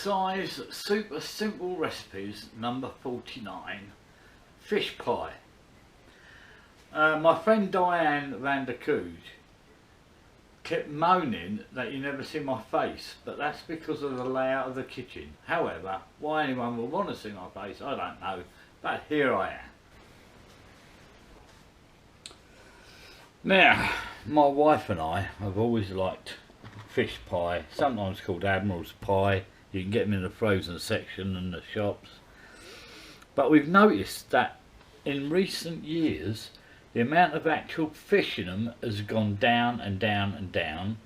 Size Super Simple Recipes number 49, fish pie. My friend Diane van der Kooj kept moaning that you never see my face, but that's because of the layout of the kitchen. However, why anyone would want to see my face, I don't know, but here I am. Now, my wife and I have always liked fish pie, sometimes called Admiral's pie. You can get them in the frozen section in the shops. But we've noticed that in recent years, the amount of actual fish in them has gone down and down and down.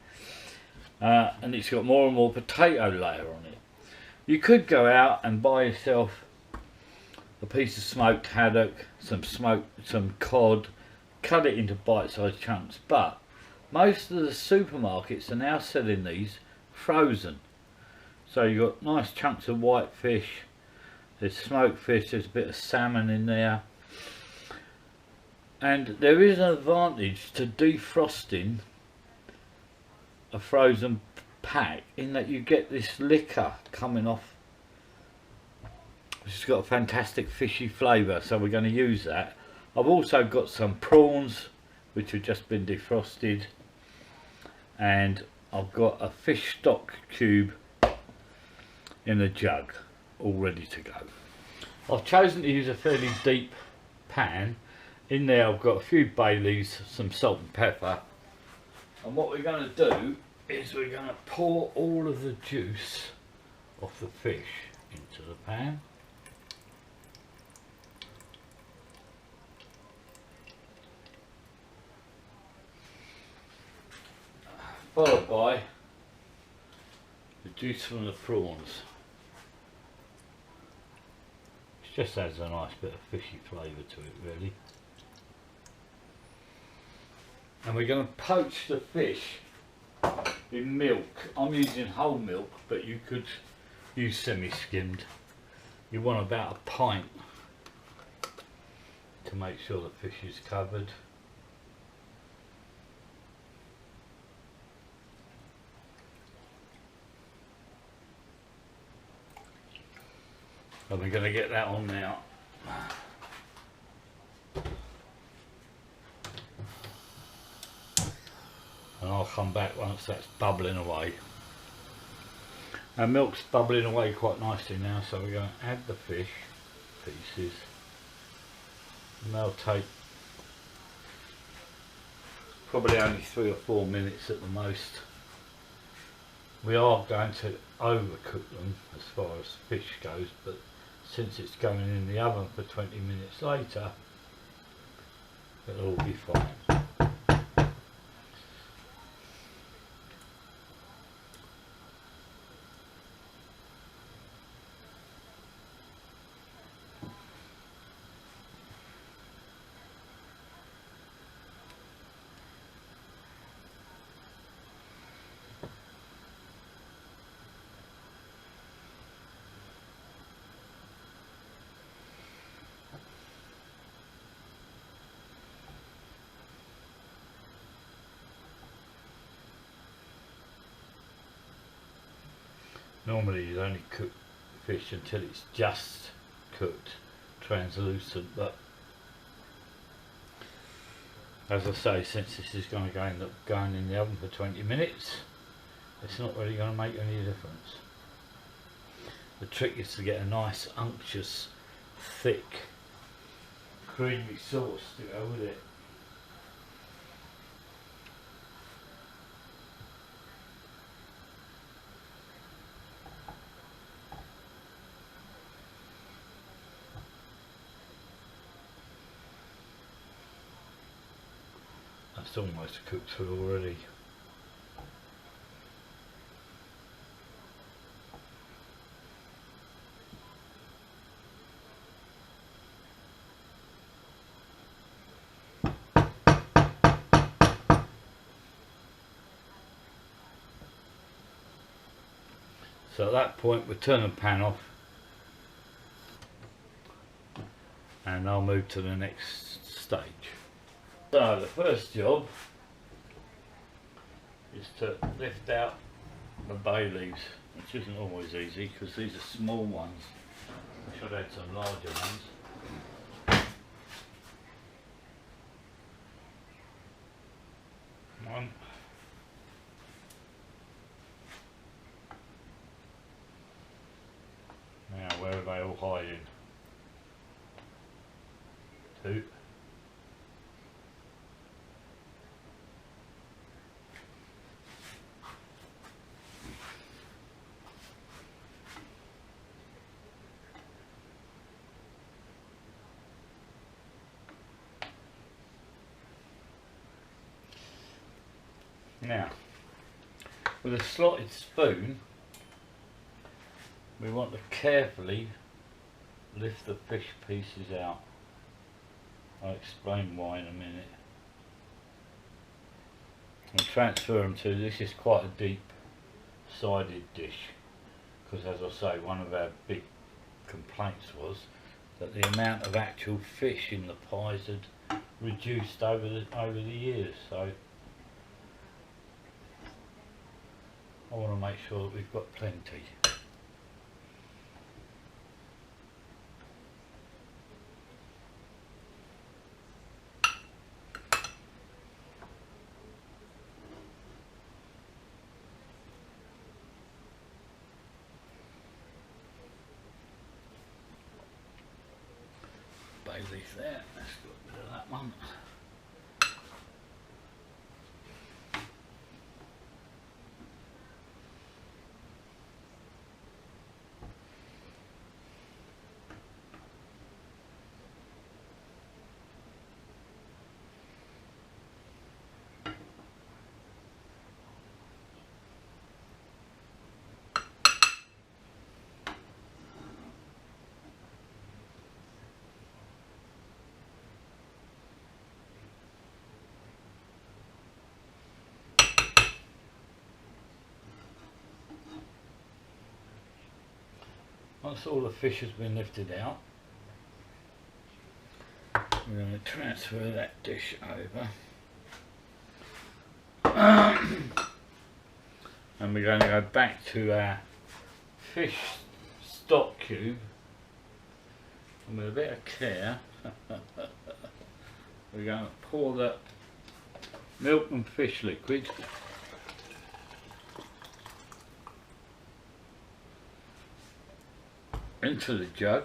And it's got more and more potato layer on it. You could go out and buy yourself a piece of smoked haddock, some cod, cut it into bite-sized chunks, but most of the supermarkets are now selling these frozen. So you've got nice chunks of white fish, there's smoked fish, there's a bit of salmon in there. And there is an advantage to defrosting a frozen pack in that you get this liquor coming off, which has got a fantastic fishy flavour, so we're going to use that. I've also got some prawns which have just been defrosted, and I've got a fish stock cube in a jug all ready to go. I've chosen to use a fairly deep pan. In there I've got a few bay leaves, some salt and pepper, and what we're going to do is we're going to pour all of the juice off the fish into the pan. Followed by the juice from the prawns. It just adds a nice bit of fishy flavour to it, really. And we're going to poach the fish in milk. I'm using whole milk, but you could use semi-skimmed. You want about a pint to make sure the fish is covered. And we're going to get that on now. And I'll come back once that's bubbling away. Our milk's bubbling away quite nicely now, so we're going to add the fish pieces. And they'll take probably only 3 or 4 minutes at the most. We are going to overcook them as far as fish goes, but since it's going in the oven for 20 minutes later, it'll all be fine. Normally you only cook fish until it's just cooked, translucent, but as I say, since this is going to end up going in the oven for 20 minutes, it's not really going to make any difference. The trick is to get a nice unctuous, thick, creamy sauce to go with it. It's almost cooked through already. So at that point we turn the pan off and I'll move to the next stage. So the first job is to lift out the bay leaves which isn't always easy because these are small ones. I should have had some larger ones. One. Now, where are they all hiding? Two. Now, with a slotted spoon, we want to carefully lift the fish pieces out. I'll explain why in a minute. And transfer them to, this is quite a deep sided dish, because as I say, one of our big complaints was that the amount of actual fish in the pies had reduced over the years. So I want to make sure that we've got plenty. Bay leaf there, let's get rid of that one. Once all the fish has been lifted out, we're going to transfer that dish over. And we're going to go back to our fish stock cube, and with a bit of care we're going to pour the milk and fish liquid into the jug.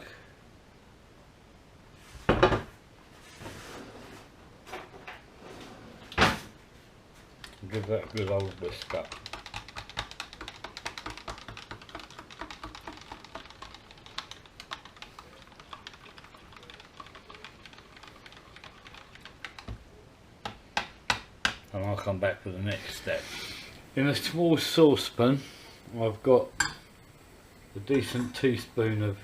Give that a good old whisk up. And I'll come back for the next step. In a small saucepan, I've got a decent teaspoon of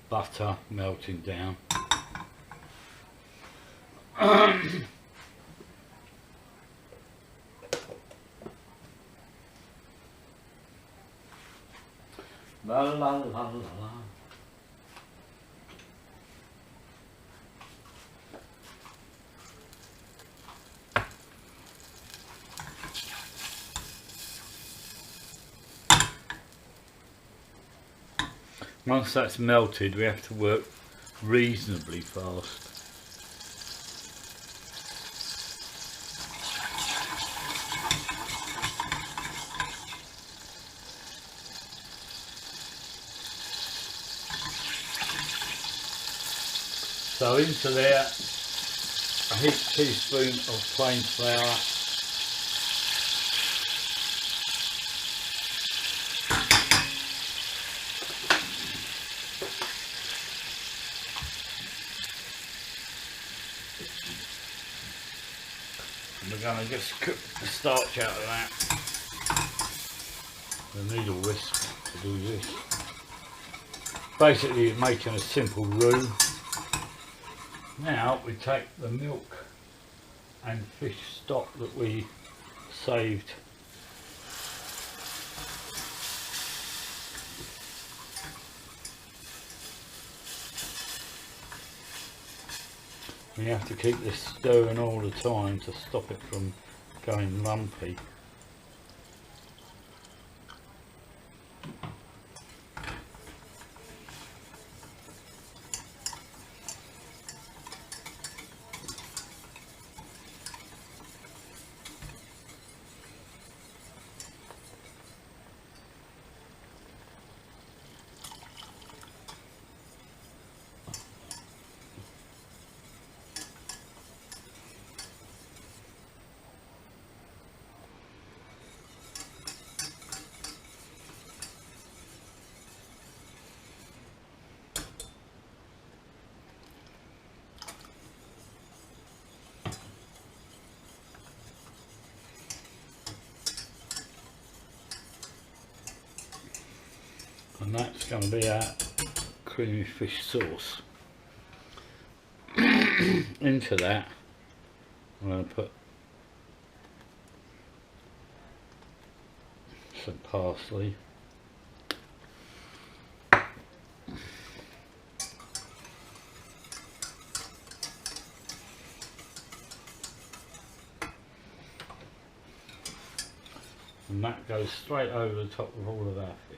butter melting down. La la la la la. Once that's melted, we have to work reasonably fast. So into there, a heaped teaspoon of plain flour, and we're going to just cook the starch out of that. We need a whisk to do this. Basically, it's making a simple roux. Now we take the milk and fish stock that we saved. You have to keep this stirring all the time to stop it from going lumpy. And that's going to be our creamy fish sauce. Into that I'm going to put some parsley, and that goes straight over the top of all of our fish.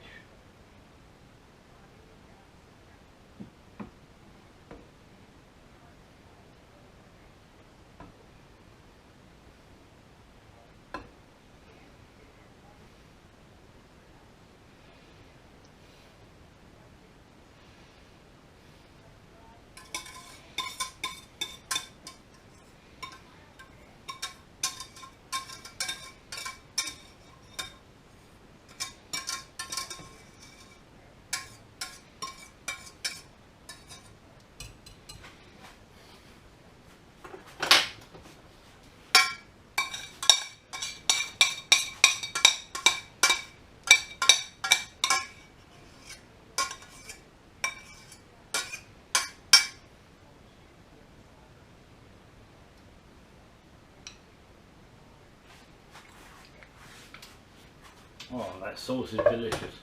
Oh, that sauce is delicious.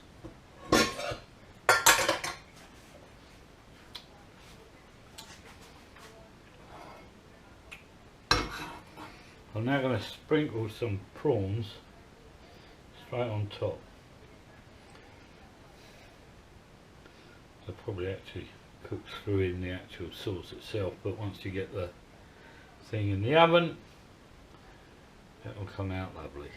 I'm now going to sprinkle some prawns straight on top. They'll probably actually cook through in the actual sauce itself, but once you get the thing in the oven, it will come out lovely.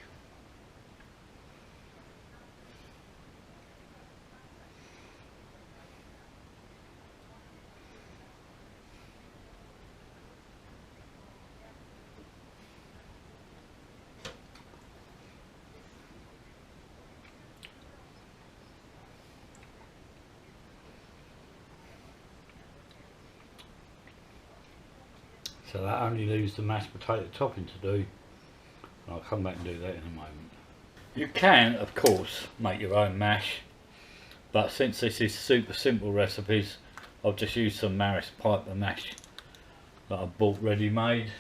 So that only leaves the mashed potato topping to do, and I'll come back and do that in a moment. You can, of course, make your own mash, but since this is super simple recipes, I've just used some Maris Piper mash that I've bought ready made.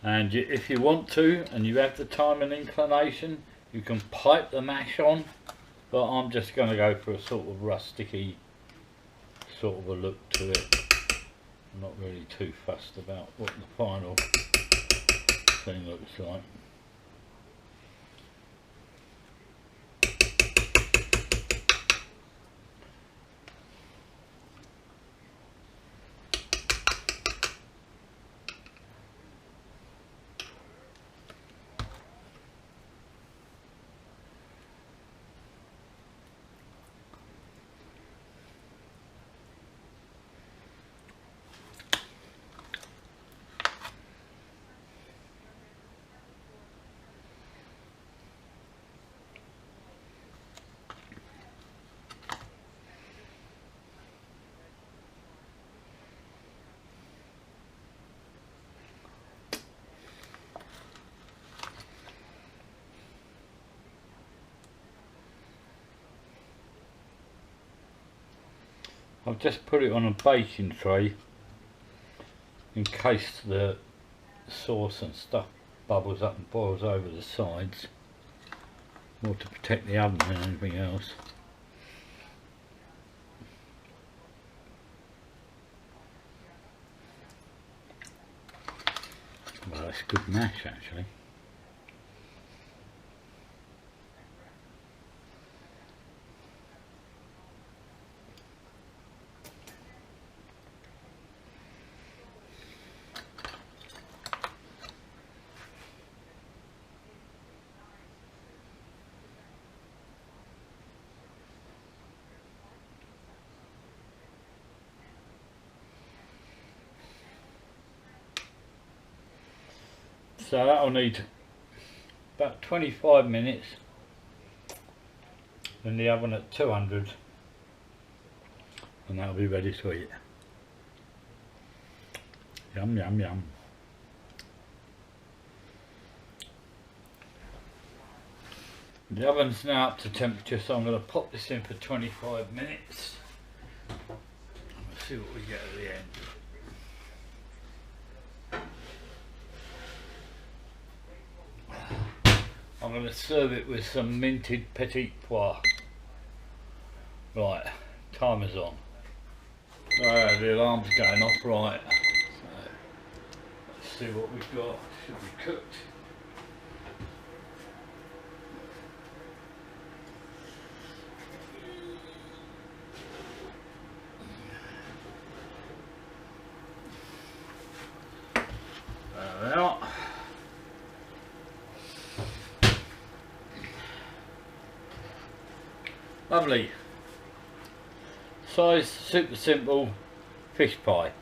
And if you want to, and you have the time and inclination, you can pipe the mash on, but I'm just going to go for a sort of rusticy sort of a look to it. I'm not really too fussed about what the final thing looks like. I've just put it on a baking tray in case the sauce and stuff bubbles up and boils over the sides, more to protect the oven than anything else. Well, that's good mash actually. So that'll need about 25 minutes in the oven at 200, and that'll be ready to eat. Yum yum yum. The oven's now up to temperature, so I'm going to pop this in for 25 minutes. Let's see what we get at the end. I'm going to serve it with some minted petit pois. Right, timer's on. The alarm's going off, right. So, let's see what we've got. Should be cooked. There we are. Lovely. Size super simple fish pie.